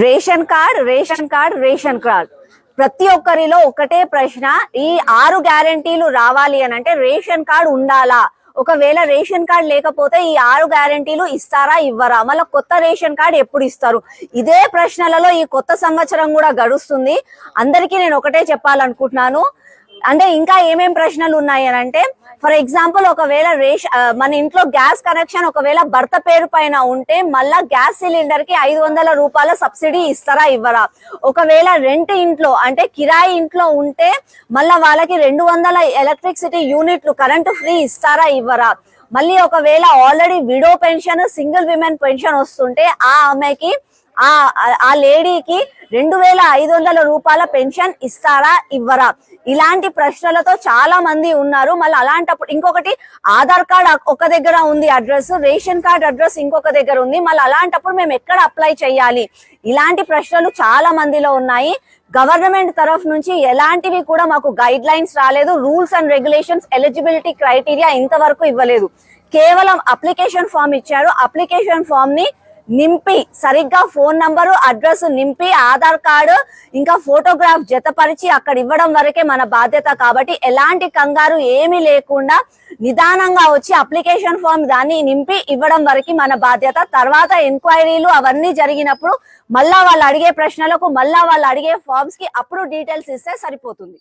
Ration card ration card ration card ప్రతి ఒక్కరిలో ఒకటే ప్రశ్న, ఈ 6 గ్యారెంటీలు రావాలి అని అంటే రేషన్ కార్డ్ ఉండాలా? ఒకవేళ రేషన్ కార్డ్ లేకపోతే ఈ 6 గ్యారెంటీలు ఇస్తారా ఇవ్వరా? మళ్ళీ కొత్త రేషన్ కార్డ్ ఎప్పుడు ఇస్తారు? ఇదే ప్రశ్నలలో ఈ కొత్త సంవత్సరం కూడా గడుస్తుంది. అందరికీ నేను ఒకటే చెప్పాలనుకుంటున్నాను. అంటే ఇంకా ఏమేం ప్రశ్నలు ఉన్నాయి అని అంటే, ఫర్ ఎగ్జాంపుల్ ఒకవేళ మన ఇంట్లో గ్యాస్ కనెక్షన్ ఒకవేళ భర్త పేరు పైన ఉంటే మళ్ళా గ్యాస్ సిలిండర్ కి 500 రూపాయల సబ్సిడీ ఇస్తారా ఇవ్వరా? ఒకవేళ రెంట్ ఇంట్లో అంటే కిరాయి ఇంట్లో ఉంటే మళ్ళా వాళ్ళకి 200 ఎలక్ట్రిసిటీ యూనిట్లు కరెంటు ఫ్రీ ఇస్తారా ఇవ్వరా? మళ్ళీ ఒకవేళ already widow pension single women pension వస్తుంటే ఆ ఆమెకి ఆ లేడీకి 2500 రూపాయల పెన్షన్ ఇస్తారా ఇవ్వరా? ఇలాంటి ప్రశ్నలతో చాలా మంది ఉన్నారు. మళ్ళీ అలాంటప్పుడు ఇంకొకటి, ఆధార్ కార్డ్ ఒక దగ్గర ఉంది అడ్రస్, రేషన్ కార్డ్ అడ్రస్ ఇంకొక దగ్గర ఉంది, మళ్ళీ అలాంటప్పుడు మేము ఎక్కడ అప్లై చేయాలి? ఇలాంటి ప్రశ్నలు చాలా మందిలో ఉన్నాయి. గవర్నమెంట్ తరఫు నుంచి ఎలాంటివి కూడా మాకు గైడ్ లైన్స్ రాలేదు. Rules and regulations, eligibility criteria ఇంతవరకు ఇవ్వలేదు. కేవలం అప్లికేషన్ ఫామ్ ఇచ్చారు. అప్లికేషన్ ఫామ్ ని నింపి సరిగ్గా ఫోన్ నంబరు అడ్రస్ నింపి ఆధార్ కార్డు ఇంకా ఫోటోగ్రాఫ్ జతపరిచి అక్కడ ఇవ్వడం వరకే మన బాధ్యత. కాబట్టి ఎలాంటి కంగారు ఏమీ లేకుండా నిదానంగా వచ్చి అప్లికేషన్ ఫామ్ దాన్ని నింపి ఇవ్వడం వరకు మన బాధ్యత. తర్వాత ఎంక్వైరీలు అవన్నీ జరిగినప్పుడు మళ్ళా వాళ్ళు అడిగే ప్రశ్నలకు మళ్ళా వాళ్ళు అడిగే ఫామ్స్ కి అప్పుడు డీటెయిల్స్ ఇస్తే సరిపోతుంది.